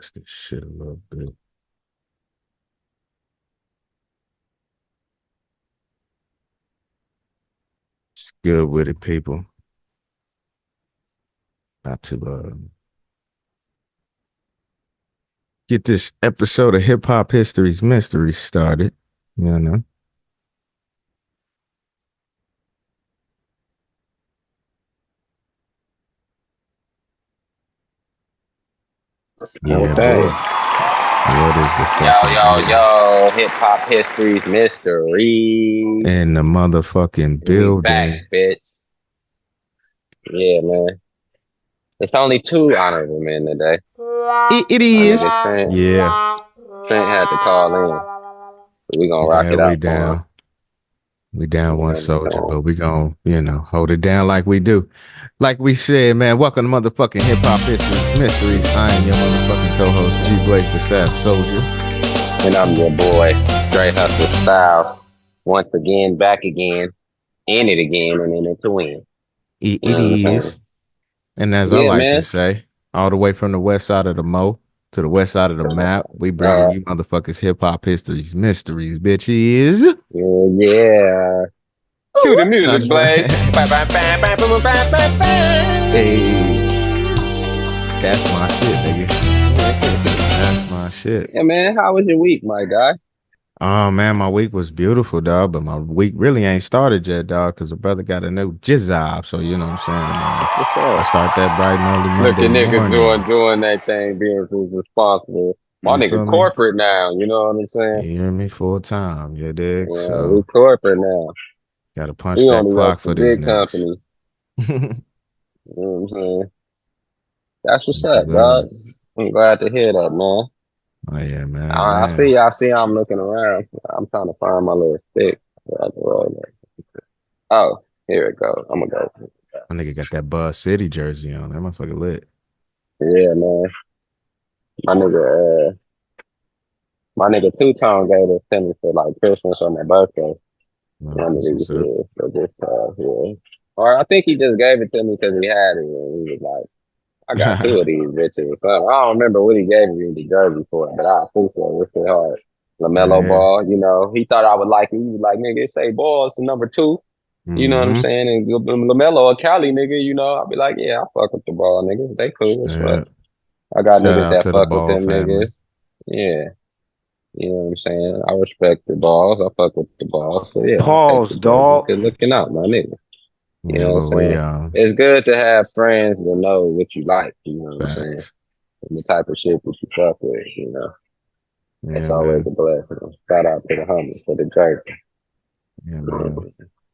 adjust this shit a little bit. It's good with it, people. About to get this episode of Hip Hop History's Mysteries started. You know. Yeah, Okay. boy. What is the Yo, Hip Hop History's Mystery. in the motherfucking building? We back, bitch. Yeah, man. It's only two honorable men today. It is. Trent. Yeah. Trent had to call in. So we gonna rock it out. We down. We down one soldier, but we gonna, hold it down like we do. Like we said, man, welcome to motherfucking Hip Hop History's Mysteries. I am your motherfucking co-host, G.Blaze, the Sav Soulja. And I'm your boy, Dre Stylez. Once again, back again, in it again, and in it to win. It is. And as I like to say, all the way from the west side of the Mo to the west side of the map, we bring you motherfuckers Hip Hop History's Mysteries, bitches. Yeah. Cue the music, Blaze. Hey. That's my shit, nigga. That's my shit. Yeah, man. How was your week, my guy? Oh, man, my week was beautiful, dog. But my week really ain't started yet, dog, because the brother got a new job. So, you know what I'm saying? I start that bright and early Monday Look at niggas morning. doing that thing, being responsible. My nigga corporate now, you know what I'm saying? You hear me? Full time, you dig? Yeah, so we corporate now. Gotta punch that clock for these niggas. Company. You know what I'm saying? That's what's up, dog. I'm glad to hear that, man. Oh yeah, man. I see. I'm looking around. I'm trying to find my little stick. Oh, here it goes. I'm gonna go. My nigga got that Buzz City jersey on. That motherfucker lit. Yeah, man. My nigga Two-Tone gave this to me for like Christmas or my birthday. Or I think he just gave it to me because he had it, and he was like, I got two of these bitches. I don't remember what he gave me the jersey for, but I think so. It's hard. LaMelo Ball, you know, he thought I would like it. He was like, nigga, it say Ball, it's the number 2. You know what I'm saying? And LaMelo, a Cali nigga, you know, I'll be like, yeah, I fuck with the Ball niggas. They cool as fuck. I got niggas that fuck with them niggas. Yeah. You know what I'm saying? I respect the Balls. I fuck with the Balls. So yeah. Pause, dog. Good looking out, my nigga. You know what I'm saying? It's good to have friends that know what you like, you know what I'm saying? And the type of shit that you fuck with, you know. It's always a blessing. Shout out to the homies for the jersey. Yeah, man.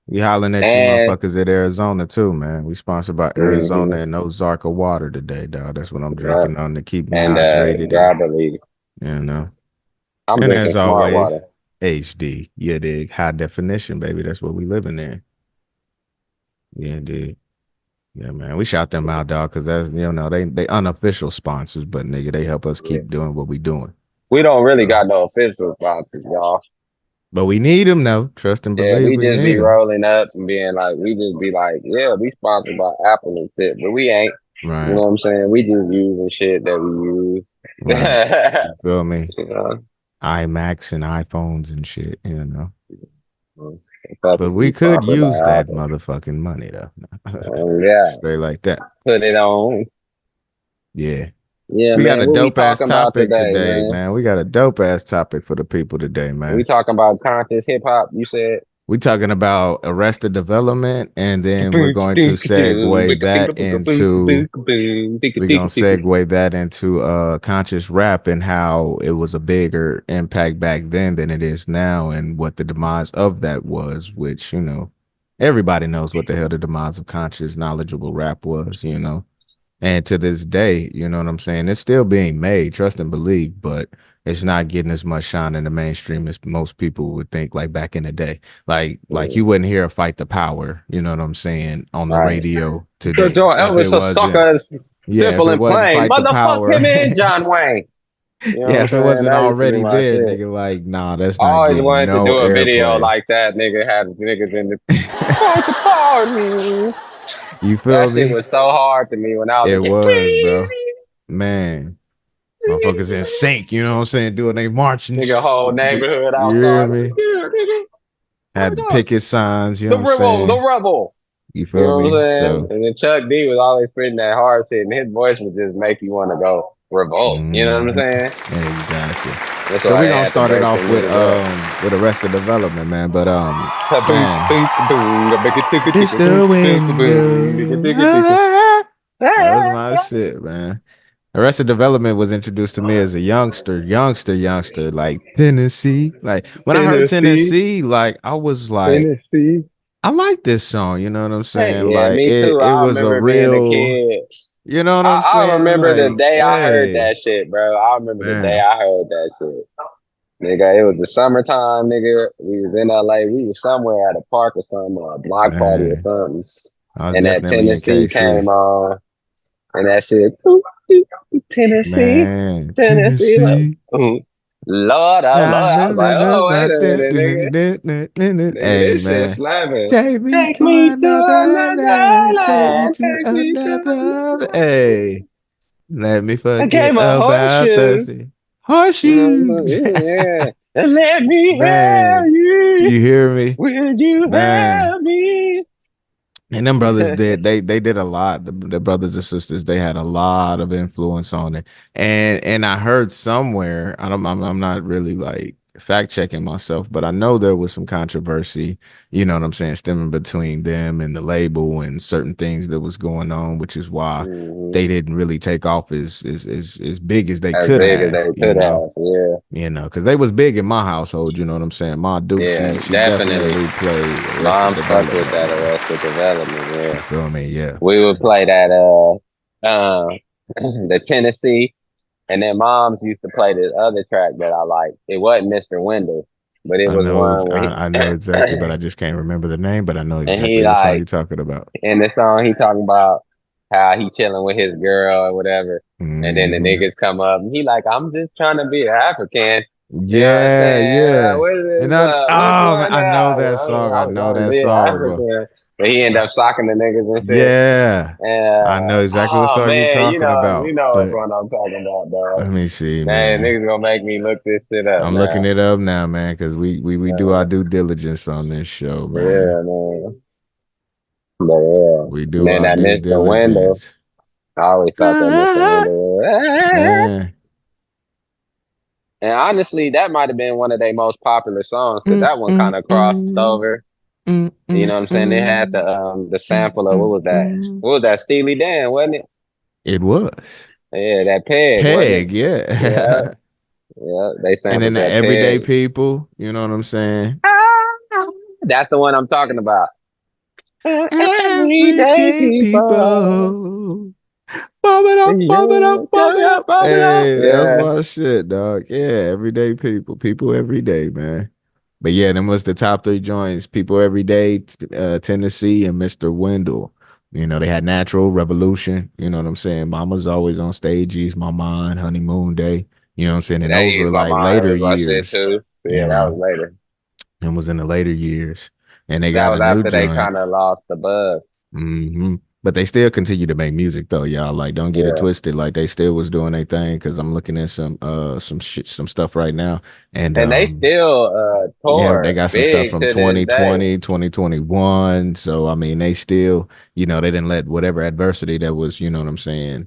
We hollering at you motherfuckers at Arizona too, man. We sponsored by Arizona and Ozarka water today, dog. That's what I'm drinking on to keep me hydrated. God believe. You know. I'm and drinking as always, water. HD. Yeah, dig. High definition, baby. That's what we living in. Yeah, dude. Yeah, man. We shout them out, dog, because that's they unofficial sponsors, but nigga, they help us keep doing what we doing. We don't really got no official sponsors, y'all. But we need them, though. Trust and believe. Yeah, we just be rolling up and being like, we sponsored by Apple and shit, but we ain't. Right. You know what I'm saying? We just using shit that we use. Right. You feel me? You know? iMacs and iPhones and shit, you know. But we could use that motherfucking money, though. Yeah. Straight like that. Put it on. Yeah. Yeah, we got a dope ass topic today, man. We got a dope ass topic for the people today, man. We talking about conscious hip hop, you said? We talking about Arrested Development, and then we're going to segue that into conscious rap and how it was a bigger impact back then than it is now, and what the demise of that was, which, you know, everybody knows what the hell the demise of conscious, knowledgeable rap was, you know. And to this day, you know what I'm saying? It's still being made, trust and believe, but it's not getting as much shine in the mainstream as most people would think, like back in the day. Like you wouldn't hear a Fight the Power, you know what I'm saying, on the radio today. Elvis a sucker, simple and plain. Motherfuck him in, John Wayne. You know if it wasn't already there, nigga, like, nah, that's not. I always wanted to do a video like that, nigga, had niggas in the Fight the Power. You feel me? That shit was so hard to me when I was It was, bro. Man. Motherfuckers in sync, you know what I'm saying? Doing they marching. Nigga, whole neighborhood You hear outside. me? Yeah, nigga. Oh Had the my God. picket signs, you know The what I'm rebel, the saying? rebel. You You feel know what me? I'm saying? So, And then Chuck D was always spitting that hard shit, and his voice would just make you want to go revolt. You know what I'm mhm, saying? exactly. That's So why we they gonna had to start it break them off niggas up. with Arrested Development, man. But Boom, man, boom, boom, it's boom, the boom, window. boom. That was my shit, man. Arrested Development was introduced to me as a youngster, like Tennessee. Like when I heard Tennessee, Tennessee, like I was like, Tennessee. I like this song, you know what I'm Hey, saying? yeah, Like me too. it I was a remember being a real, kid. you know what I'm I saying? remember the Like, day I heard hey, that shit, bro. I remember the day man, I heard that shit. Nigga, it was the summertime, nigga. We was in LA. We was somewhere at a park or something, or a block party or man. something. I was And that definitely in Tennessee KC. came on, and that shit, Tennessee, Man, Tennessee. Tennessee. Ooh, Lord, oh Nah, Lord. I nah, was nah, like, nah, oh, wait nah, a nah, minute, nigga. nah, nah, nah, nah. Nigga, Hey, this shit man. slapping. Take me Take to me to another another land. Take me land. to Take me to another. another. Hey, let me I forget came on about the horseshoes. sea. Horseshoes. Yeah. And let me have Man, you. you hear me? Will you Man. have me? And them brothers did they did a lot. The brothers and sisters they had a lot of influence on it. And I heard somewhere I'm not really like fact checking myself, but I know there was some controversy. You know what I'm saying, stemming between them and the label and certain things that was going on, which is why hmm they didn't really take off as big as they As could big as have. they could have. Yeah. Because they was big in my household. You know what I'm saying. Ma Duke, Yeah, she definitely. definitely played Arrested Mom fucked with Development, that man. Arrested Development. You Yeah. feel me? Yeah. We would play that, the Tennessee. And then moms used to play this other track that I liked. It wasn't Mr. Wendell, but it was one where I know exactly, but I just can't remember the name. But I know and exactly he what song you're like talking about. in the song he talking about how he chilling with his girl or whatever. And then the Hmm. niggas come up and he like, I'm just trying to be African. You know what I'm Yeah, saying? yeah. What is And this? I What's oh man, going I know on? that song. I I was know trying to that be song, bro. African. But he ended up socking the niggas and shit. Yeah, And I know exactly what oh song you're man, talking you about. know which But one I'm talking about, dog. let me see, Man, man. niggas gonna make me look this shit up I'm looking now. it up now, man, because we do our Uh, due diligence on this show, man. yeah, man. But yeah. We And do then our that due Mr. Wendell. diligence. I always thought that Mr. Ah, Wendell. man. And honestly, that might have been one of their most popular songs because Mm, that one mm, kind of crossed mm, over. mm, You know mm, what I'm saying? They had mm, the mm, sample of what mm, was that? mm. What was that? Steely Dan, wasn't it? It was Yeah, that peg, wasn't it? Peg, Yeah, yeah. yeah. They And then sampled the that everyday peg. people, you know what I'm saying? Ah, that's the one I'm talking about. Everyday Everyday people. people. Bump it up, bump it Yeah, up, bump it up. bump it up. Hey, that's Yeah. my shit, dog. Yeah, everyday people. People every day, man. But yeah, them was the top three joints. People every day, Tennessee and Mr. Wendell. You know, they had Natural Revolution. You know what I'm saying? Mama's always on stage. Ease My Mind, Honeymoon Day. You know what I'm saying? And That those were eased my like mind. It later was my shit years, too. you Yeah, that was know, later. and was in the later years. And they That got was a new after they joint. kind of lost the buzz. But they still continue to make music though, y'all. Like, don't get it Yeah. twisted. Like they still was doing their thing because I'm looking at some shit, some stuff right now. And And they still yeah, they tour got some stuff big from to this day. 2020, 2021. So I mean, they still, they didn't let whatever adversity that was, you know what I'm saying,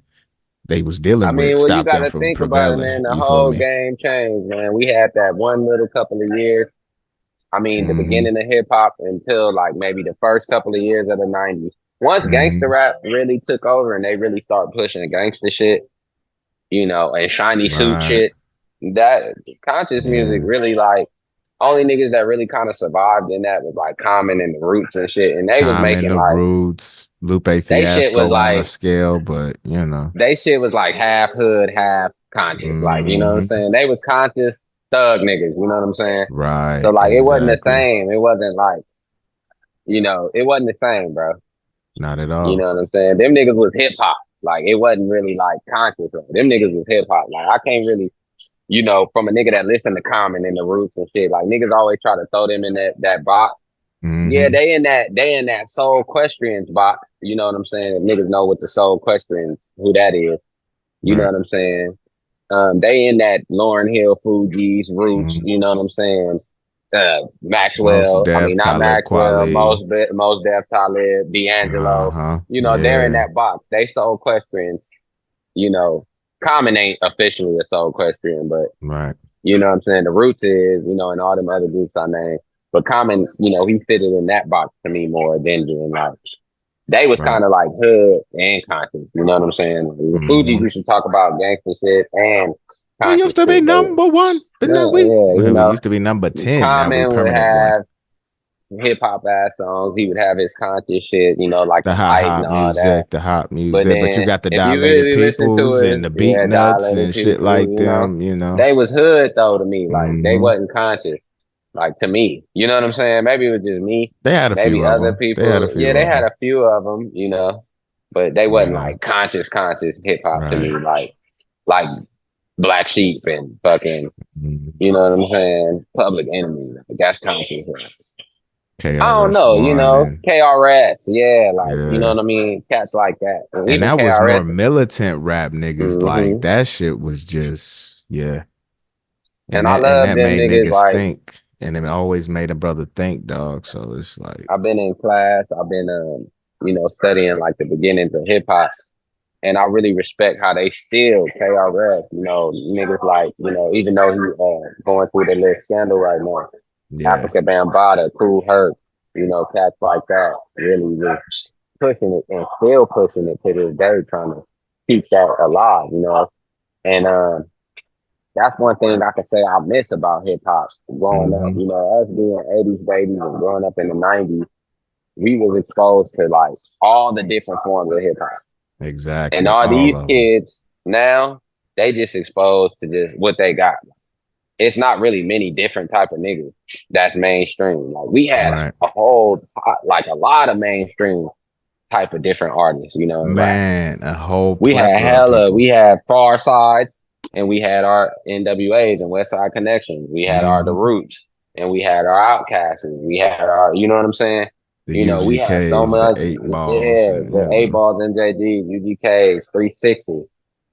they was I dealing with mean, well, you stop got them to from think about it, prevailing. man. The You feel whole me? game changed, man. We had that one little couple of years. I mean, the Mm-hmm. beginning of hip hop until like maybe the first couple of years of the '90s. Once gangster Mm-hmm. rap really took over and they really start pushing the gangster shit, and shiny suit Right. shit, that conscious music Yeah. really like only niggas that really kind of survived in that was like Common and the Roots and shit, and they was Common, making the like Roots, Lupe they shit was Fiasco on a like scale, but they shit was like half hood, half conscious. Like, you know what I'm hmm saying? They was conscious thug niggas, you know what I'm saying? So right, like it wasn't the exactly. same. It wasn't like, it wasn't the same, bro. Not at You all. know what I'm saying? Them niggas was hip hop. Like it wasn't really like conscious. Them niggas was hip hop. Like I can't really, from a nigga that listened to Common and the Roots and shit, like niggas always try to throw them in that box. Yeah, Hmm they in that Soul Questrians box. You know what I'm saying? If niggas know what the Soul Questrians, who that is. You know Right. what I'm saying? They in that Lauryn Hill, Fugees, Roots, Mhm. you know what I'm saying? Most Maxwell, I Def, mean not Talib Maxwell, Kweli. Most Def Talib, D'Angelo. Uh-huh. You know, they're in Yeah. that box. They Soul Equestrians, you know. Common ain't officially a Soul Equestrian, but Right. you know what I'm saying? The Roots is, you know, and all them other groups I named. But Common, you know, he fitted in that box to me more than being like they was Right. kind of like hood and conscious. You know what I'm saying? The Fugees Hmm. used to talk about gangster shit and We conscious used to be shit, but number one, but now we yeah, you we know, used to be number 10. Now we Common would permanent one. have hip hop ass songs. He would have his conscious shit, you know, like The the hot light and all that. hot But music. But you then got the if you dilated really listen to peoples it, and the beat yeah, nuts dilated and shit people, like you know, them, you know. they was hood though to me. Like they Hmm. wasn't conscious. Like to me, you know what I'm saying? Maybe it was just me. They had a few Maybe of other them. They had a people. Yeah, few they of had them. a few of them, you know, but they wasn't Yeah. like conscious hip hop to me. Right. Like Black Sheep and fucking, Mhm. you know what I'm saying? Public Enemy. Like, that's conscious. I don't KRS know, you One know, and KRS, yeah, like you know yeah. what I mean, cats like that, and And even that was KRS. more militant rap niggas. Like Hmm. that shit was just yeah. And And I love that them made niggas. niggas Like think. And it always made a brother think, dog. So it's like, I've been in class, I've been you know, studying like the beginnings of hip hop, and I really respect how they still KRS. You know, niggas like you know, even though he going through the little scandal right now, yeah. Africa Bambaataa, Cool Herc, you know, cats like that really was pushing it and still pushing it to this day, trying to keep that alive, you know. And that's one thing I can say I miss about hip hop growing up. Hmm. You know, us being 80s babies and growing up in the 90s, we was exposed to like all the different forms of hip hop. And Exactly. all All these of them. kids now, they just exposed to just what they got. It's not really many different type of niggas that's mainstream. Like we had Right. a whole like a lot of mainstream type of different artists, you know, in rap. Man, a whole We had plethora of hella, we people. had Far Sides and we had our NWAs and West Side Connections. We had our The Hmm. Roots and we had our Outcasts. We had our, you know what I'm saying? The You know, we had so UGKs, the much, eight balls, yeah, and the you A know. balls, MJGs, UGKs, 360.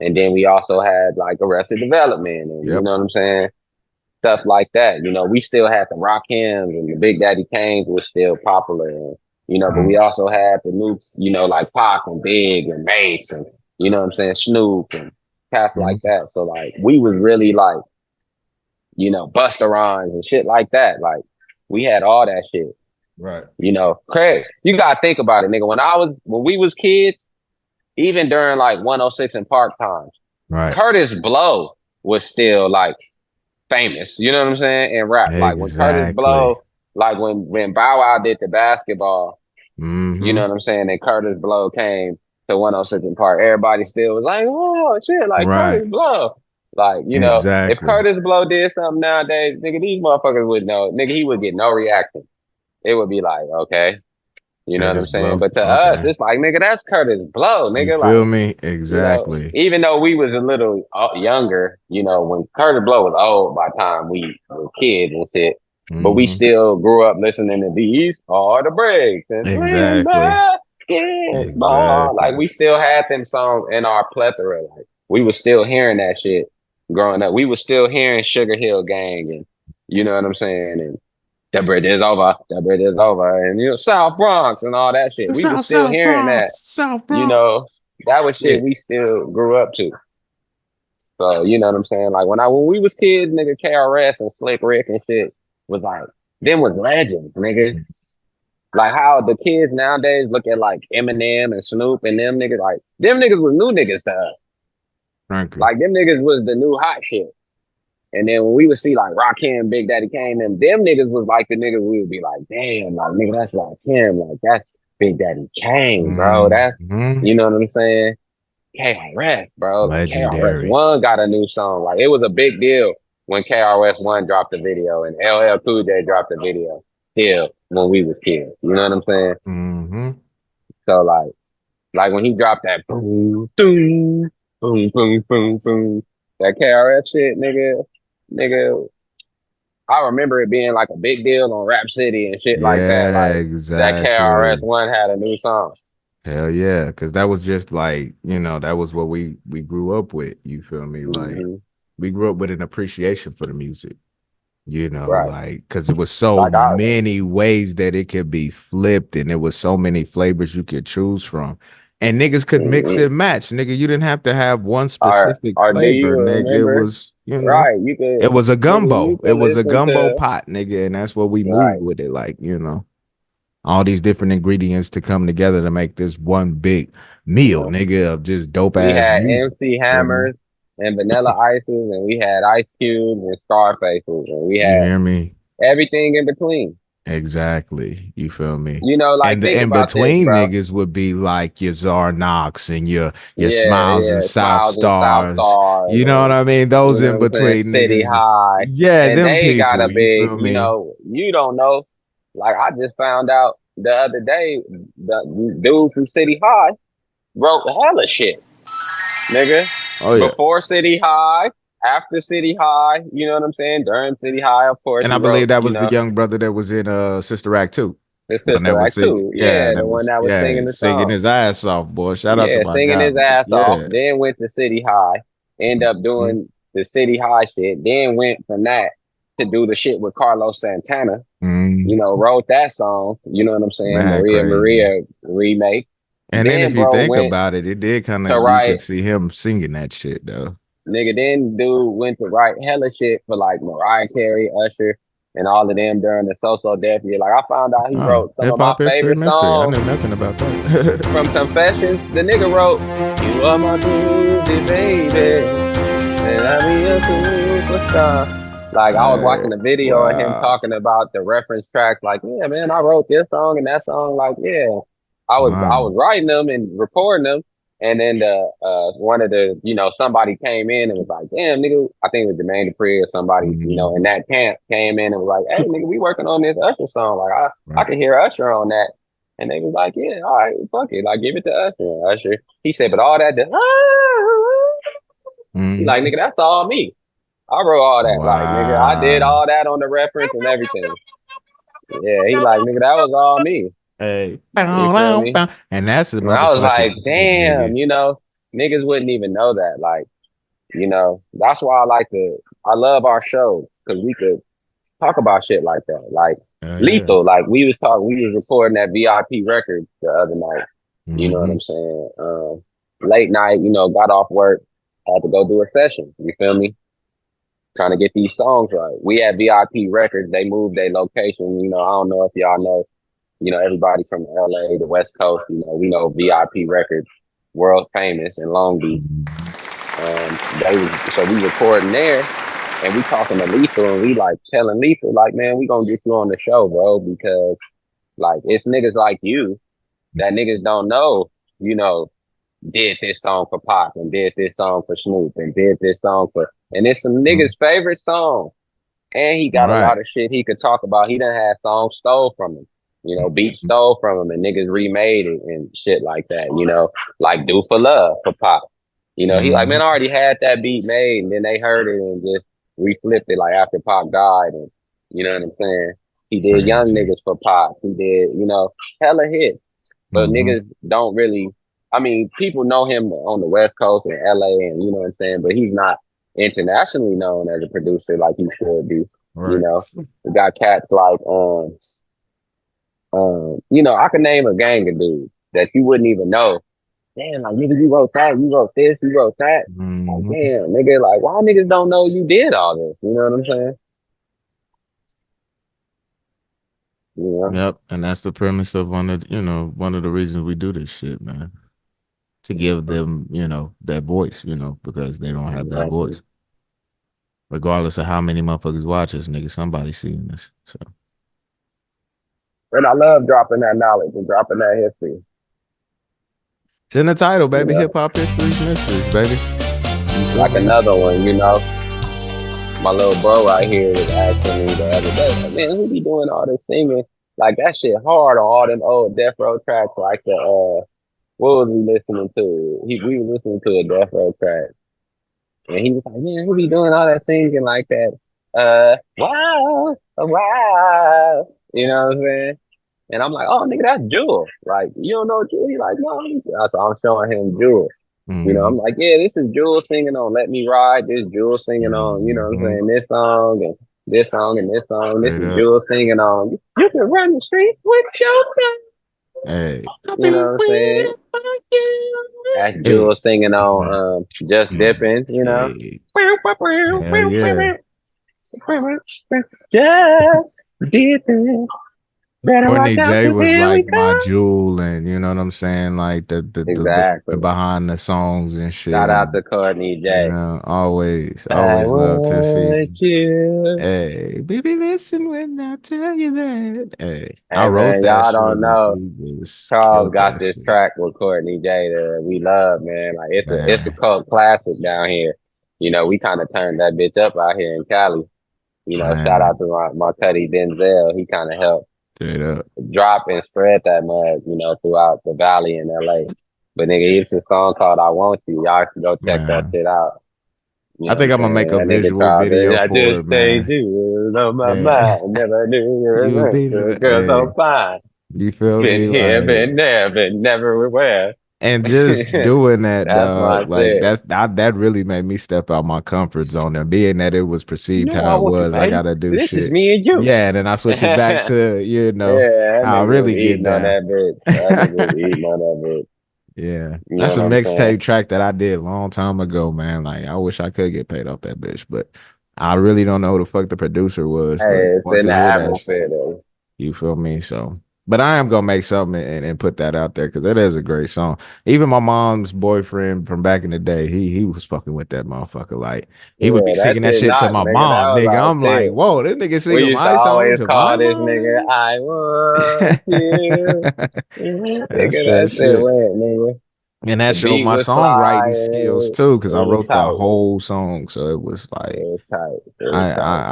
And then we also had like Arrested Development and you Yep. know what I'm saying? Stuff like that. You know, we still had the Rakims and the Big Daddy Kanes was still popular. And, you know, but we Mm. also had the new, you know, like Pac and Big and Mace and, you know what I'm saying, Snoop and cats like Mhm. that. So like we was really like, you know, Busta Rhymes and shit like that. Like we had all that shit. Right. You know, Craig, you gotta think about it, nigga. When we was kids, even during like 106 and Park times, Right. Curtis Blow was still like famous. You know what I'm saying? In rap, like when Curtis Exactly. Blow, like when Bow Wow did the basketball, you know Hmm. what I'm saying? And Curtis Blow came to 106 and Park. Everybody still was like, oh shit, like Right. Curtis Blow. Like, you know, if Exactly. Curtis Blow did something nowadays, nigga, these motherfuckers would know. Nigga, he would get no reaction. It would be like, okay, you know what I'm Curtis saying? Blow. But to us, Okay. it's like, nigga, that's Curtis Blow, You nigga. feel Like, me? you know, Exactly. even though we was a little younger, you know, when Curtis Blow was old by the time we were kids and shit, but we Hmm. still grew up listening to these are the breaks and swing Exactly. basketball. Like Exactly. we still had them songs in our plethora. Like we was still hearing that shit growing up. We was still hearing Sugar Hill Gang and you know what I'm saying? And the bridge is over, the bridge is over, and you know, South Bronx and all that shit. The We was South still South hearing that. Bronx. South You Bronx. know, that was shit Yeah. we still grew up to. So you know what I'm saying? Like when we was kids, nigga, KRS and Slick Rick and shit was like them was legends, nigga. Like how the kids nowadays look at like Eminem and Snoop and them niggas, like them niggas was new niggas to us. Frankly. Like them niggas was the new hot shit. And then when we would see like Rakim, Big Daddy Kane, them niggas was like the niggas we would be like, damn, like nigga, that's Rakim, like that's Big Daddy Kane, bro. That's Hmm. you know what I'm saying? KRS, bro. Legendary. KRS-One got a new song. Like it was a big deal when KRS-One dropped the video and LL Cool J dropped the video. Still, when we was kids, you know what I'm saying? Hmm. So like when he dropped that boom, boom, boom, boom, boom, boom, that KRS shit, nigga. I remember it being like a big deal on Rap City and shit like that. Yeah, Like that exactly. KRS-One had a new song. Hell yeah, because that was just like, that was what we grew up with. You feel me? Like Hmm. We grew up with an appreciation for the music, Right. like because it was so Like I, many ways that it could be flipped, and there was so many flavors you could choose from, and niggas could mix mm-mm. and match. Nigga, you didn't have to have one or specific or do you flavor, nigga. It remember? was, Right, you could, it was a nigga, you gumbo. It could was a listen gumbo to pot, nigga, and that's what we moved right. with it, like, all these different ingredients to come together to make this one big You meal, know, nigga, of just dope we ass had music. MC Feel me? Hammers and Vanilla Ices, and we had Ice Cubes and Starfaces, and we You had hear me? everything in between. Exactly. You feel me? You know, like And the think in about this, between bro. niggas would be like your Czar Knox and your Yeah, Smiles and yeah, South Smiles and South Stars. Stars, You know what and I mean? you Those know in what I'm saying, between City niggas. High, Yeah, and them they got a people. You big. feel You me? know, you don't know. Like I just found out the other day, this dude from City High wrote hella shit, nigga. Oh yeah. Before City High, after City High, you know what I'm saying? During City High, of course, And he I wrote, believe that you was the know, young brother that was in Sister Act 2. his One that sister was act singing. too. Yeah, Yeah, that the one was that was yeah, singing the singing song. his ass off, boy. Shout out to Yeah, my singing guy, his man. ass off. Yeah. Then went to City High, end up Mhm. doing the City High shit. Then went from that to do the shit with Carlos Santana. You Mhm. know, wrote that song. You know what I'm saying? Man, Maria crazy. Maria remake. And then Then if you bro think went about it, it did kind to of you could write see him singing that shit though. nigga. Then dude went to write hella shit for like Mariah Carey, Usher, and all of them during the So Def year. Like I found out he Oh, wrote some hip of my hop history favorite mystery. I songs knew nothing about that. from Confessions. The nigga wrote, "You are my baby, baby, and I'll be a superstar." Like I was Hey, watching the video of him wow, talking about the reference tracks. Like, yeah, man, I wrote this song and that song. Like, yeah, I wow. was writing them and recording them. And then the one of the somebody came in and was like, damn nigga, I think it was Jermaine Dupri or somebody in Mhm. that camp came in and was like, hey nigga, we working on this Usher song. Like I Right. can hear Usher on that. And they was like, yeah, all right, fuck it, like give it to Usher. And Usher, he said, but all that, he like Mhm. nigga, that's all me. I wrote all that. Like, nigga, I did Wow. all that on the reference and everything. Yeah, he like, nigga, that was all me. Hey. You feel me? And that's a And I was motherfucking like, thing, damn, nigga. niggas wouldn't even know that. Like, that's why I love our show because we could talk about shit like that. Like, Yeah. Lethal, like we was recording that VIP record the other night. You know what Hmm. I'm saying? Late night, got off work, had to go do a session. You feel me? Trying to get these songs right. We at VIP Records. They moved their location. I don't know if y'all know. Everybody from LA, the West Coast. We know VIP Records, world famous in Long Beach. So we recording there, and we talking to Lethal, and we like telling Lethal, like, man, we gonna get you on the show, bro, because like it's niggas like you that niggas don't know. You know, did this song for Pop and did this song for Snoop and did this song for, and it's some niggas' favorite song. And he got a Right. lot of shit he could talk about. He done had songs stole from him. Beats stole from him and niggas remade it and shit like that, like Do for Love for Pop. He like, man, I Hmm. already had that beat made and then they heard it and just reflipped it like after Pop died and you know what I'm saying? He did Young Crazy. Niggas for Pop. He did, hella hits. But Hmm. niggas don't really I mean, people know him on the West Coast in LA and you know what I'm saying, but he's not internationally known as a producer like he should be. You Right. know, we got cats like I could name a gang of dudes that you wouldn't even know. Damn, like nigga, you wrote that, you wrote this, you wrote that. Like Hmm. damn, nigga, like why niggas don't know you did all this? You know what I'm saying? You know, Yep. And that's the premise of one of the reasons we do this shit, man. To give them, that voice, because they don't have that exactly. voice. Regardless of how many motherfuckers watch us, nigga, somebody seeing this. So And I love dropping that knowledge and dropping that history. it's in the title, You baby. Hip know, hop history's mysteries, baby. You feel like me? another one. My little bro right here was asking me the other day, like, man, who be doing all this singing? Like that shit hard on all them old Death Row tracks, like the what was we listening to? We were listening to a Death Row track, and he was like, "Man, who be doing all that singing like that?" Wow, wow, you know what I'm saying? And I'm like, "Oh, nigga, that's Jewel. Like, you don't know Jewel?" He like, "No." So I'm showing him Jewel. You know, I'm Mm-hmm. like, yeah, this is Jewel singing on "Let Me Ride." This Jewel singing on, you know what I'm Mm-hmm. saying, this song and this song and this song. This Straight is up. Jewel singing on. You can run the street with your gun. Hey, I'll You be know what I'm saying? waiting for you. That's Hey. Jewel singing Mm, on Just mm, Dipping. You know. hey. Hell yeah. Just dipping. Better watch Courtney out, J 'cause was here we like my come. jewel, and you know what I'm saying, like the Exactly. behind the songs and shit, Shout out and to Courtney you J. know, always, I always love to see. want you. Hey, baby, listen when I tell you that. Hey, I Hey wrote man, that y'all shit, don't and know. she just Charles killed got that this shit, track with Courtney J that we love, man. Like it's a man, cult classic down here. You know, we kind of turned that bitch up out here in Cali. You know, shout out man, to my cuddy Denzel. He kind of helped straight up, drop and spread that mud, you know, throughout the valley in LA. But nigga, it's a song called "I Want You." Y'all should go check that man. shit out. You I know what think I'm I'm gonna make saying? a That nigga visual Charles, video I for just it, changed man. you on my Yeah, mind. Never knew you you would were be, a girl so hey, fine. you feel Been me, here, like. been there, been never where. And just doing that, That's my dog, like shit. that really made me step out my comfort zone. And being that it was You perceived know I how it want you, was, I baby. gotta do This is shit. me and you. Yeah, and then I switch it back Yeah, to, that how I nigga was really get eating on down. that bitch. That nigga was eating on that bitch. Yeah. You know That's what a I'm saying? mixtape track that I did a long time ago, man. Like I wish I could get paid off that bitch, but I really don't know who the fuck the producer was. But Hey, it's once in you the hear that atmosphere though. you feel me? So, but I am gonna make something and put that out there because it is a great song. Even my mom's boyfriend from back in the day, he was fucking with that motherfucker. Like he would be Yeah, that singing that shit shit to knocked, my nigga. That mom, was nigga. our I'm like, shit. whoa, this nigga We singing used to my song always to call my this mom, nigga, nigga. I want you. That's Nigga, that that shit shit. went, nigga. And that The showed beat my was songwriting skills fire. It too, because I was wrote the tight. whole song. So it was It like was tight. It was I tight.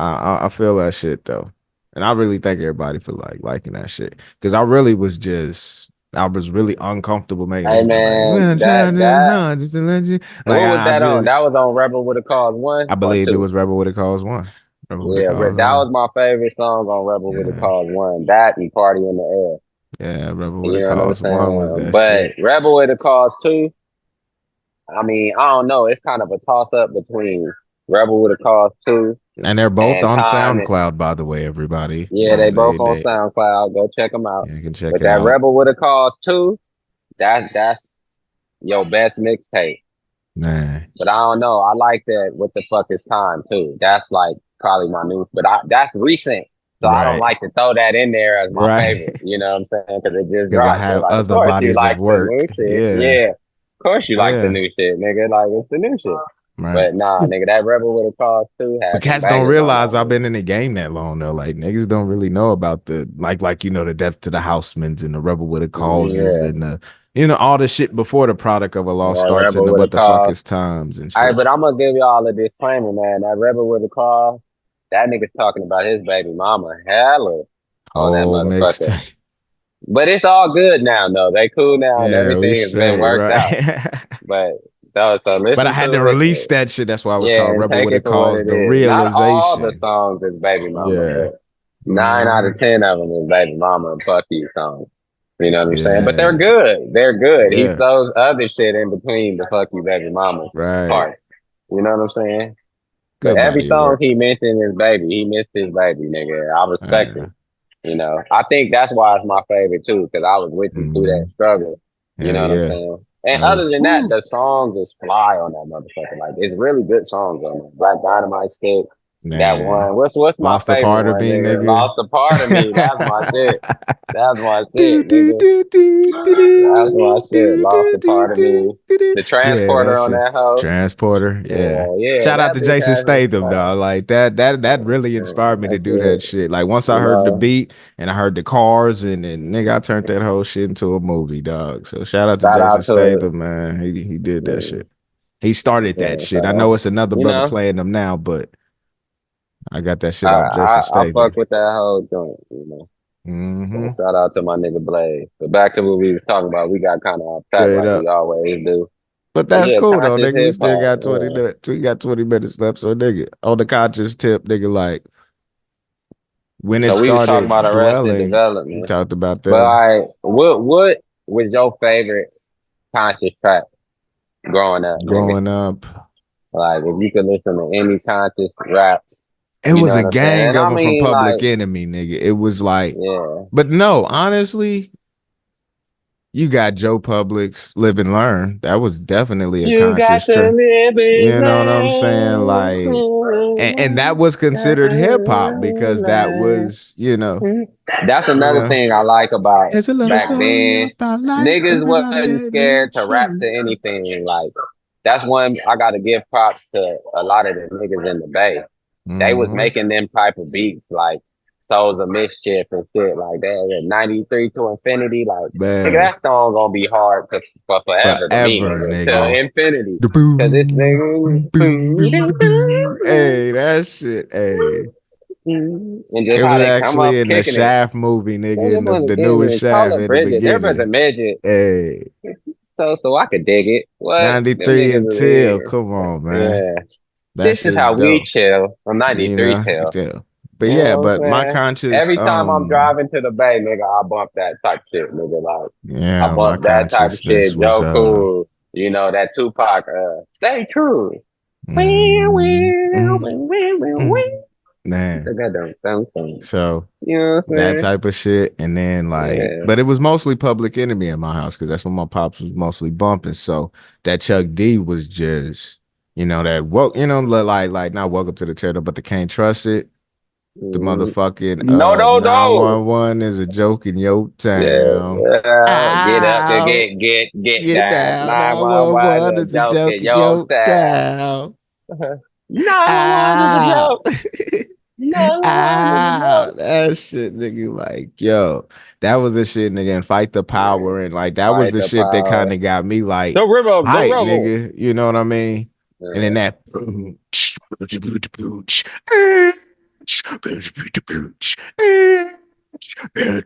I I feel that shit though, and I really thank everybody for like liking that shit because I was really uncomfortable making it. Hey He was like, man, "Well, trying to, that huh, just to let you." Like what was I that on? That just was on Rebel with a Cause I one or believe it two? was Rebel with a Cause one. Rebel with a Yeah, Cause that one. was my favorite song on Rebel with a Yeah, Cause one. That and Party in the Air. yeah. Rebel with You a know what I'm Cause one was saying? that But shit, Rebel with a Cause two, I mean, I don't know. It's kind of a toss up between Rebel with a Cause 2 and they're both and on Time. SoundCloud, by the way. Everybody, Yeah, they both on they SoundCloud. Go check them out. yeah, you can check But it that out. Rebel with a Cause 2, that's your best mixtape. Man, But I don't know. I like that What the Fuck Is Time too. That's like probably my new, but that's recent. So I don't right, like to throw that in there as my right. favorite. You know what I'm saying? Because it just Because I dropped. So have like, of other course you bodies of like the new work. shit. Yeah, Yeah. Of course you like the yeah, new shit, nigga. Like it's the new shit. right. But nah, nigga, that Rebel with a Cause 2 But had some cats don't bangers on realize that I've bitch. been in the game that long though. Like niggas don't really know about the the death to the Housemans and the rebel with a causes Yeah. and the all the shit before the product of a law starts and Rebel the with a what the fuck Cause. is times and All right, shit. but I'm gonna give y'all a disclaimer, man. That Rebel with a Cause, that nigga's talking about his baby mama hella on that Whole motherfucker. mixtape. But it's all good now, though. They cool now and Yeah, we everything has been straight, worked out. right. But so But I listen had to to it. release that shit. That's why it was Yeah, called and Rebel take with a it for what cause, it the is. Not all the realization. songs is baby mama, Yeah. but 9 out of 10 of them is baby mama and fuck you songs. You know what I'm saying? But they're Yeah. good. They're good. He Yeah. throws other shit in between the fuck you baby mama Right. part. You know what I'm saying? But Good every body of song work. he mentioned is baby. He missed his baby, nigga. I respect Yeah. it. You know, I think that's why it's my favorite too, because I was with you through that Mhm. struggle. You Hell know what I'm yeah. saying? And That was other than that, woo. the songs is fly on that motherfucker. Like it's really good songs on there. Black Dynamite Stick, that Man. one. What's my Lost a favorite part of one, me, nigga? nigga. Lost a part of me. That's my shit. That's my Do, shit, do, nigga. do, do, do, That's my do, shit. do, Lost do, a do, part of do, me. do, do. The Yeah, transporter that on shit. that hoe. Transporter. Yeah. Yeah, Shout out that to bitch Jason has some Statham, fun. dog. Like that really inspired me to That's do that it. shit. Like once I You heard the know, beat and I heard the cars and nigga, I turned that whole shit into a movie, dog. So shout out to shout Jason out to Statham, man. He did that yeah, shit. He started that yeah, shit. I know so it's another you brother know, playing them now, but I got that I shit off Jason I fuck Statham. with that whole joint, you know. So Mm-hmm. shout out to my nigga Blaze. But back to what we was talking about, we got kind of off track Straight like we up. always do. But But that's yeah, cool though, conscious nigga. We hip still hop, got 20 yeah. minutes. We got 20 minutes left. So nigga, on the conscious tip, nigga, like when it So we was talking about started Arrested dwelling, we Development. talked about But them. what was your favorite conscious track? growing up, nigga. growing up. Like if you could listen to any conscious raps, It you know was a what I'm saying? gang And of I them from mean, like, Public Enemy, nigga. It was like, yeah, but no, honestly, you got Joe Public's Live and Learn. That was definitely a you got conscious to track. live You and know what I'm saying? Like, and that was considered hip hop because that learn. was, you know, That's you another know, thing I like about it's a little back story then. about life. Niggas Everybody wasn't had their scared to rap story. to anything. Like that's one I gotta give props to a lot of the niggas in the Bay. They was Mm-hmm. making them type of beats like Souls of Mischief and shit like that. 93 to Infinity. Like, nigga, Man, that song gonna be hard for forever to me, forever, nigga. To nigga. infinity. The Cause this boom, nigga boom, boom, boom, the boom. Hey, that shit. Hey, and just it how was they come actually up in the kicking it. Shaft movie, nigga, Nigga in wanna the give newest me call Shaft her in the Bridget. There was a beginning. midget. Hey, So I could dig it. What? Them 93 niggas and was Till. here. Come on, man. Yeah. That This is shit's how we dope. chill. I'm You 93 know? till. Still. But You yeah, know what but I'm my saying? conscious, Every time I'm driving to the Bay, nigga, I bump that type shit, nigga. Like I yeah, my bump that type of consciousness shit. was Joe Cool, you know, that Tupac, stay true. mm, mm, mm. Man. You So know what I'm that saying? type of shit. And then like, Yeah. but it was mostly Public Enemy in my house because that's what my pops was mostly bumping. So that Chuck D was just, that woke, like not Welcome to the Terror, but the Can't Trust It. The Mhm. motherfucking No, no, no. 911 is a joke in your Yeah, town. get up and Ow. get Get down. down. 911 911 is a is a joke joke in in your your town. town. 911 is a Ow. joke. 911 is a Ow. joke. That shit, nigga. Like, yo, that was the shit, nigga. And Fight the Yeah, Power. And like, that was fight the the shit that kind power. of got me like, The river, the hype, rebel. nigga. You know what I mean? And then Yeah. that.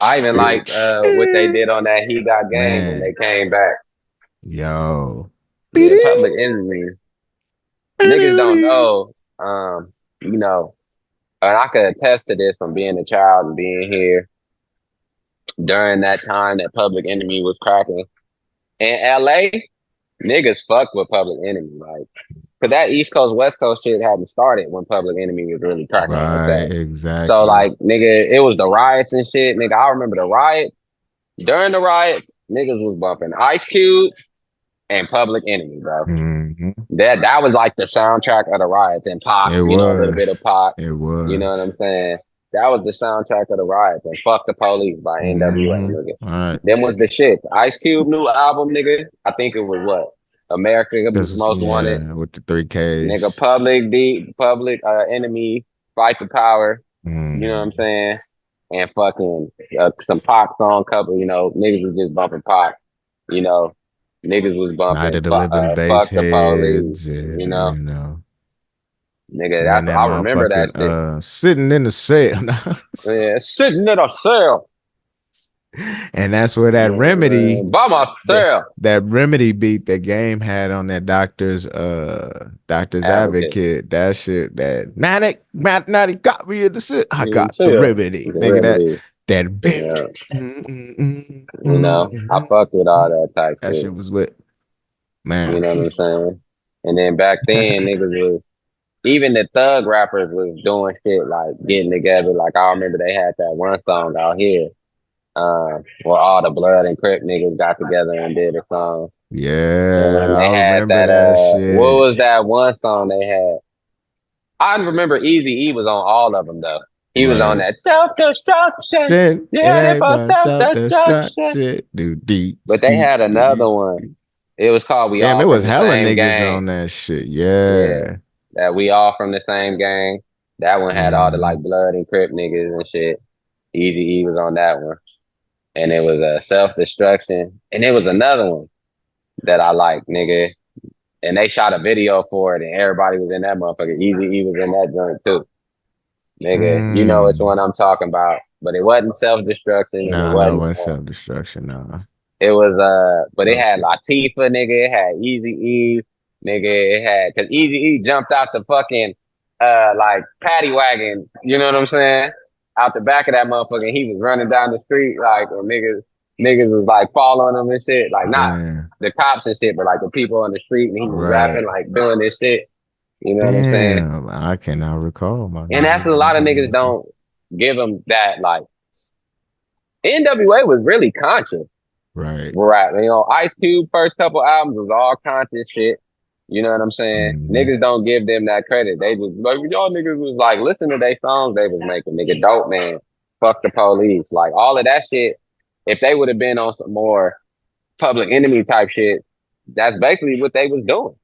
I even like what they did on that He Got Game when they Man, came back. yo. Yeah, Public Enemy. Niggas don't know, you know, and I could attest to this from being a child and being here during that time that Public Enemy was cracking. In LA, niggas fucked with Public Enemy. Like, cause that East Coast, West Coast shit hadn't started when Public Enemy was really cracking like Right, that. So exactly. like, nigga, it was the riots and shit. Nigga, I remember the riot. During the riot, niggas was bumping Ice Cube and Public Enemy, bro. Hmm. That was like the soundtrack of the riots and Pac, It you know, a little bit was. of Pac. It You know what was. I'm saying? That was the soundtrack of the riots and Fuck the Police by NWA, Hmm. nigga. All right. Them was the shit. Ice Cube new album, nigga. I think it was what? America This Most Wanted. yeah, with the three Nigga, Ks. Public Enemy, Fight for Power. You know what I'm Mm. saying? And fucking some Pac song couple, you know, niggas was just bumping Pac. You know, niggas was Night bumping of the Living Bass Fuck the Police. Heads, and You know, nigga, and then that's that I remember that motherfucking shit. sitting in the cell. Yeah, sitting in a cell. And that's where that remedy, By that myself. that remedy beat that Game had on that doctor's Advocate. advocate. That shit, that Natty got me in the shit. I Mm, got the chill. remedy, The nigga. That remedy. that Yeah. bitch. You know, I fucked with all that type That shit. shit was lit, You man. know what I'm saying? And then back then, niggas was even the thug rappers was doing shit like getting together. Like I remember they had that one song out here, where all the Blood and Crip niggas got together and did a song. And then Yeah, they I had remember that that what shit. was that one song they had? I remember Easy E was on all of them though. He was on Right. that self destruction. Shit, it Yeah, ain't for but self destruction. self-destruct. Dude, deep, But they deep, had another deep. one. It was called We Damn, All it was from the hella Same niggas Gang. on that shit. Yeah. Yeah. That We All from the Same Gang. That one had all the Mm. like Blood and Crip niggas and shit. Easy E was on that one. And it was a self destruction. And it was another one that I like, nigga. And they shot a video for it and everybody was in that motherfucker. Easy E was in that joint too. Nigga, you know which Mm. one I'm talking about. But it wasn't self destruction and it Nah, that wasn't wasn't self-destruction, nah. it was but it Oh had shit. Latifah, nigga, it had Easy E, nigga, it had cause Easy E jumped out the fucking like paddy wagon, you know what I'm saying? Out the back of that motherfucker, he was running down the street like niggas niggas was like following him and shit. Like not Damn. the cops and shit, but like the people on the street, and he was Right. rapping like doing this shit. You know what I'm saying? Damn. I cannot recall, my And that's a nigga. lot of niggas don't give him that. Like NWA was really conscious Right. rap. You know, Ice Cube first couple albums was all conscious shit. You know what I'm saying? Mhm. Niggas don't give them that credit. They was like, y'all niggas was like, listen to their songs they was making. Nigga, Dope Man, Fuck the Police, like all of that shit. If they would have been on some more Public Enemy type shit, that's basically what they was doing.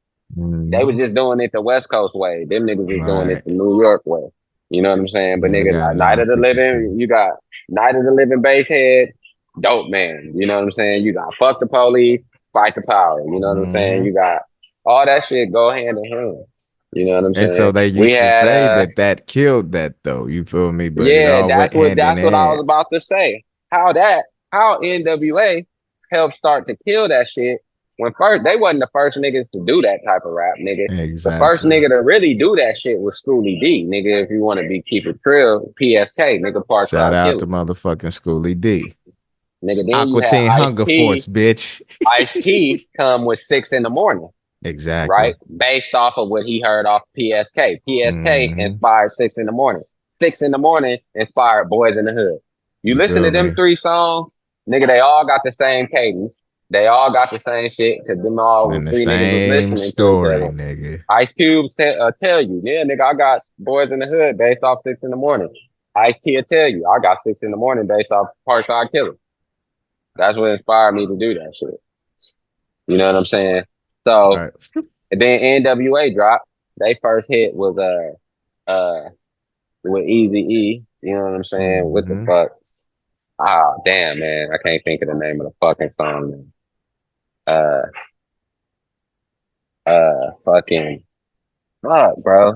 They was Mhm. just doing it the West Coast way. Them niggas was doing it Right. the New York way. You know what I'm saying? But Yeah, they niggas got like it Night on of the 52. Living, you got Night of the Living Basshead, Dope Man. You know what I'm saying? You got Fuck the Police, Fight the Power. You know what I'm saying? Mhm. You got all that shit go hand in hand. You know what I'm And so saying? they We used to had say that that killed that though. You feel me? But it yeah, all went hand in that's what I was hand. about to say. How NWA helped start to kill that shit when first they wasn't the first niggas to do that type of rap, nigga. The first Exactly. nigga to really do that shit was Schoolie D, nigga. If you want to be keep it trill, PSK, nigga, Shout Parkside out Killer, to motherfucking Schoolie D. nigga. Then you Aqua had Teen Hunger Force, bitch. Ice T come with 6 in the Morning, right? Exactly. Based off of what he heard off PSK. PSK Hmm. inspired 6 in the Morning. 6 in the Morning inspired Boys in the Hood. You You listen to feel them me? three songs, nigga, they all got the same cadence. They all got the same shit because them all And the three niggas was same listening to each story, other. nigga. Ice Cube tell you, yeah, nigga, I got Boys in the Hood based off 6 in the Morning. Ice T will tell you, I got 6 in the Morning based off Parkside Killer. That's what inspired me to do that shit. You know what I'm saying? So Right. and then NWA dropped. They first hit was with Easy E. You know what I'm saying? What the Hmm. fuck? Ah, damn, man, I can't think of the name of the fucking song. Man. Uh, fucking fuck, bro.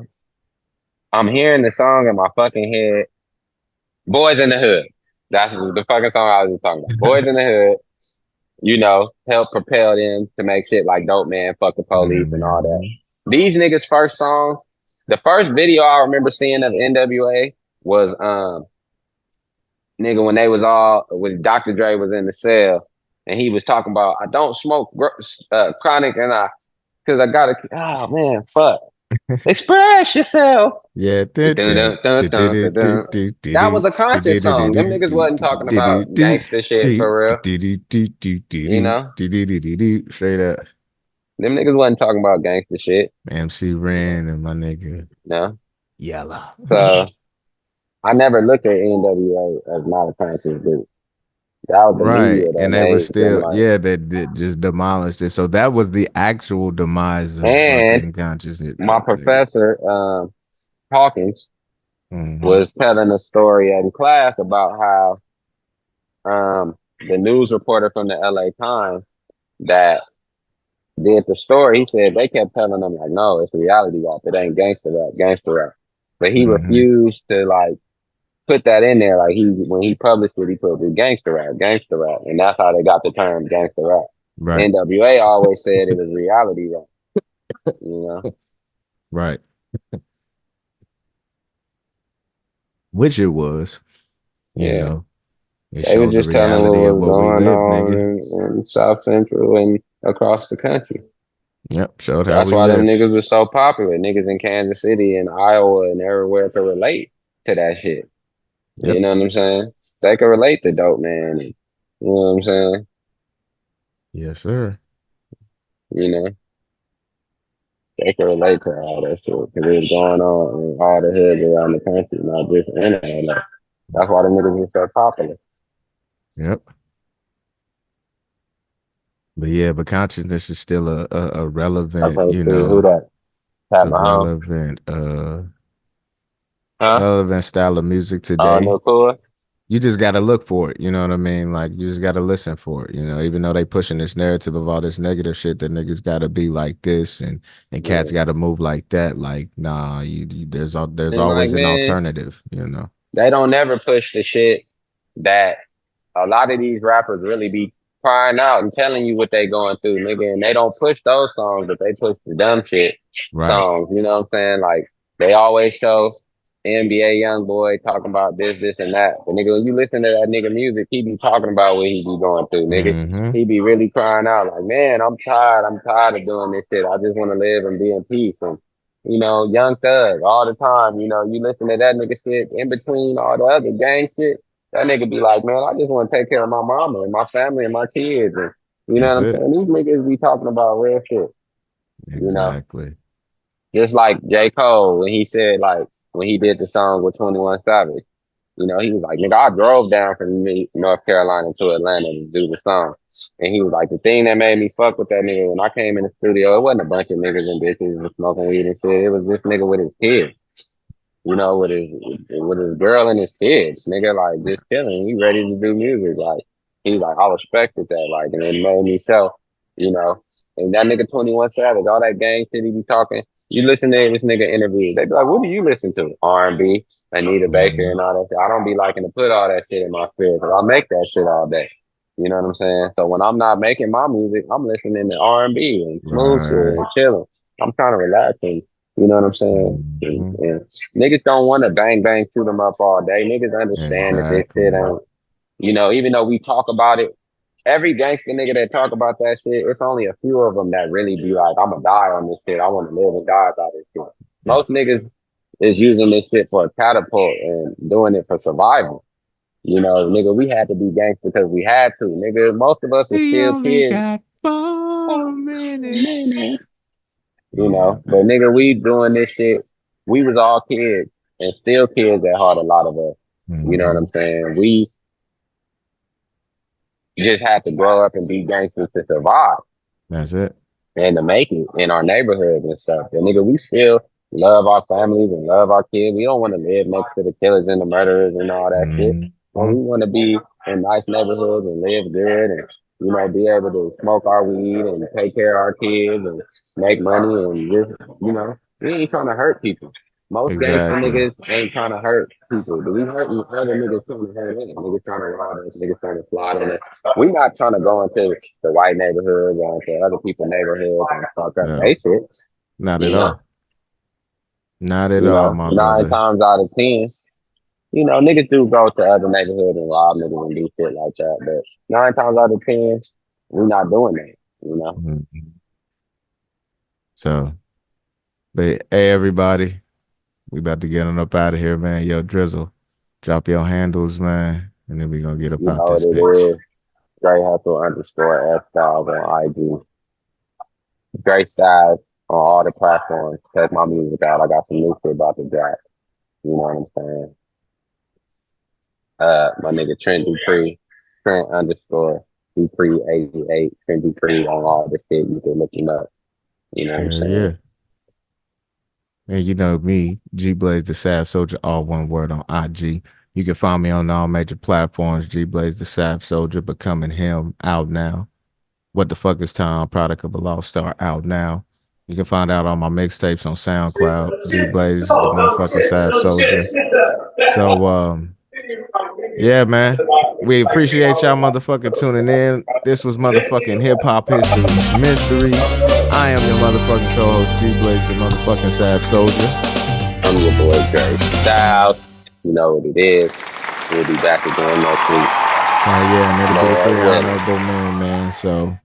I'm hearing the song in my fucking head. Boys in the Hood. That's the fucking song I was just talking about. Boys in the Hood. You know, help propel them to make shit like Dope Man, Fuck the Police, and all that. Hmm. These niggas' first song, the first video I remember seeing of NWA was nigga when they was all when Dr. Dre was in the cell and he was talking about I don't smoke chronic and I because I gotta oh man fuck express yourself. Yeah. Dun, dun, dun, dun, dun, dun. That was a conscious song. Them niggas wasn't talking about gangster shit for real. You know, Straight up. them niggas wasn't talking about gangster shit. MC Ren and my nigga You know, Yella. so I never looked at NWA as not a conscious group. That was the Right. media that And they were made them still, like. yeah, that just demolished it. So that was the actual demise of And fucking conscious hip my hop, nigga. professor, Hawkins, Hmm. was telling a story in class about how the news reporter from the LA Times that did the story, he said they kept telling them like, no, it's reality rap. It ain't gangster rap. But he Hmm. refused to like put that in there. Like when he published it, he put the gangster rap, and that's how they got the term gangster rap. Right. NWA always said it was reality rap. You know, Right. Which it was, you yeah. know, it They were showed the just telling what reality of was what we going live, nigga. on in South Central and across the country. Yep. Showed how That's we why them lived. niggas was so popular. Niggas in Kansas City and Iowa and everywhere could relate to that shit. You Yep. know what I'm saying? They could relate to Dope Man. And, you know what I'm saying? Yes, sir. You know, they could relate to all that shit because it was going on in all the hoods around the country, not just in LA. That's why the niggas was so popular. Yep. But yeah, but consciousness is still a I relevant, can't you see who know, that. it's Pat a Mahomes. Huh? relevant style of music No today. tour? You just gotta look for it, you know what I mean? Like you just gotta listen for it, you know, even though they pushing this narrative of all this negative shit that niggas gotta be like this and cats Yeah. gotta move like that. Like, nah, there's And like, always an man, alternative, you know. they don't never push the shit that a lot of these rappers really be crying out and telling you what they going through, nigga. And they don't push those songs, but they push the dumb shit Right. songs. You know what I'm saying? Like they always show. NBA young boy talking about this, and that. But nigga, when you listen to that nigga music, he be talking about what he be going through, nigga. Mm-hmm. He be really crying out like, man, I'm tired. I'm tired of doing this shit. I just want to live and be in peace. And, Young Thug all the time, you listen to that nigga shit in between all the other gang shit. That nigga be like, man, I just want to take care of my mama and my family and my kids. And, you know That's what I'm it. saying? These niggas be talking about real shit, you know? Exactly. Just like J. Cole when he said like when he did the song with 21 Savage, he was like, nigga, I drove down from North Carolina to Atlanta to do the song. And he was like, the thing that made me fuck with that nigga when I came in the studio, it wasn't a bunch of niggas and bitches smoking weed and shit. It was this nigga with his kids, with his girl and his kids, nigga, like just chilling. He ready to do music. Like he's like, I respected that, like, and it made me so, you know. And that nigga 21 Savage, all that gang shit he be talking. You listen to this nigga interview, they be like, what do you listen to? R&B, Anita Baker Mm-hmm. and all that shit. I don't be liking to put all that shit in my spirit because I make that shit all day. You know what I'm saying? So when I'm not making my music, I'm listening to R&B and smooth shit Right. and chilling. I'm trying to relax and you know what I'm saying? Mm-hmm. And niggas don't want to bang bang shoot them up all day. Niggas understand that this shit Exactly. ain't, even though we talk about it, every gangster nigga that talk about that shit, it's only a few of them that really be like, I'm gonna die on this shit. I want to live and die by this shit. Most niggas is using this shit for a catapult and doing it for survival. Nigga, we had to be gangster because we had to. Nigga, most of us are We still only kids. got 4 minutes. Yeah, But man. nigga, we doing this shit. We was all kids and still kids at heart, a lot of us. You know what Mm-hmm. I'm saying? We just had to grow up and be gangsters to survive That's it. and to make it in our neighborhoods and stuff. And nigga, we still love our families and love our kids. We don't want to live next to the killers and the murderers and all that shit. But Mm-hmm. we want to be in nice neighborhoods and live good and, be able to smoke our weed and take care of our kids and make money and just, we ain't trying to hurt people. Most gangster Exactly. niggas ain't trying to hurt people. But we hurting other niggas trying to hurt them. Niggas trying to rob us, niggas trying to fly on us. We not trying to go into the white neighborhoods or into other people's neighborhoods and fuck up No, they shit. not at You know, all. Not at all, my nine brother. times out of ten, niggas do go to other neighborhoods and rob niggas and do shit like that. But 9 times out of 10, we not doing that. You know, Mhm. So, but hey, everybody, we about to get on up out of here, man. Yo, Drizzle, drop your handles, man, and then we gonna get up you out know this what bitch. it is. Dre Hustle underscore S Styles on IG. Dre Stylez on all the platforms. Check my music out. I got some new shit about to drop. You know what I'm saying? My nigga Trent dupri, Trent underscore dupri 88, Trent dupri on all this shit. You can look him up. You know what I'm Hell saying? yeah. And you know me, G.Blaze the Sav Soulja, all one word on IG. You can find me on all major platforms. G.Blaze the Sav Soulja, Becoming Him, out now. What the fuck is time? Product of a Lost Star, out now. You can find out all my mixtapes on SoundCloud. G.Blaze, the motherfucking Sav Soulja. So yeah, man. We appreciate y'all motherfucking tuning in. This was motherfucking Hip Hop History's Mysteries. I am your motherfucking co-host, G.Blaze, the motherfucking Sav Soulja. I'm your boy Dre Stylez. You know what it is. We'll be back again next week. Hell yeah, and it'll be the Lord three willing. honorable men, man. So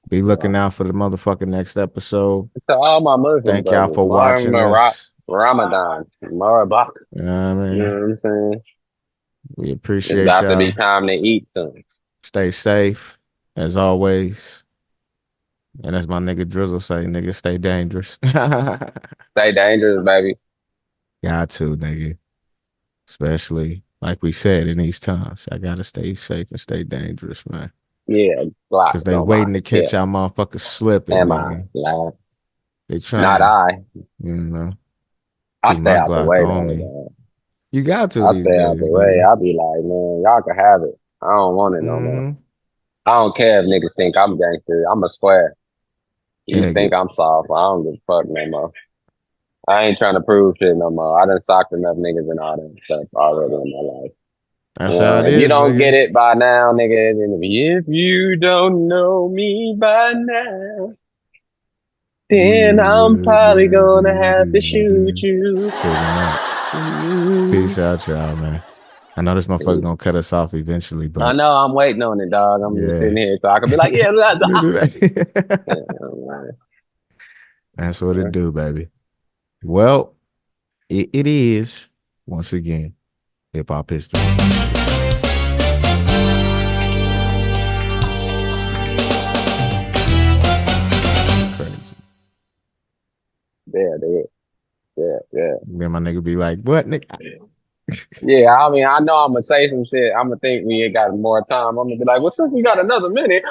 be looking out for the motherfucking next episode. To all my Muslim Thank y'all brothers, for watching us. Ramadan, Marabak. You know what I You know mean? what I'm saying? We It's appreciate about to be y'all. time to eat soon. Stay safe, as always. And as my nigga Drizzle say, nigga, stay dangerous. Stay dangerous, baby. Got to, nigga. Especially, like we said, in these times. I gotta stay safe and stay dangerous, man. Yeah, Glocks Cause they on my waiting to catch hip. y'all motherfuckers slipping, Am I nigga. lying? They trying Not to, I. you know, I keep stay my out the Glock way on though, me. man. You got to I these stay out the days, way. nigga. I be like, man, y'all can have it. I don't want it no more. Mm-hmm. I don't care if niggas think I'm gangster. I'm a square. You Yeah, think I'm soft. I don't give a fuck no more. I ain't trying to prove shit no more. I done socked enough niggas and all that stuff already in my life. that's how it If you is, don't get nigga. it by now, nigga, then if you don't know me by now, then You I'm will get probably gonna it have to in shoot there. you. Pretty much. Peace out, y'all, man. I know this motherfucker gonna cut us off eventually, I but know I'm waiting on it, dog. I'm just yeah. sitting here so I can be like, yeah, blah, blah. Yeah, That's what it man. do, baby. Well, it is once again hip hop history. Crazy. Yeah, yeah, yeah, yeah. Then my nigga be like, "What, nigga?" Yeah, I mean, I know I'm gonna say some shit. I'm gonna think we ain't got more time. I'm gonna be like, well, since we got another minute,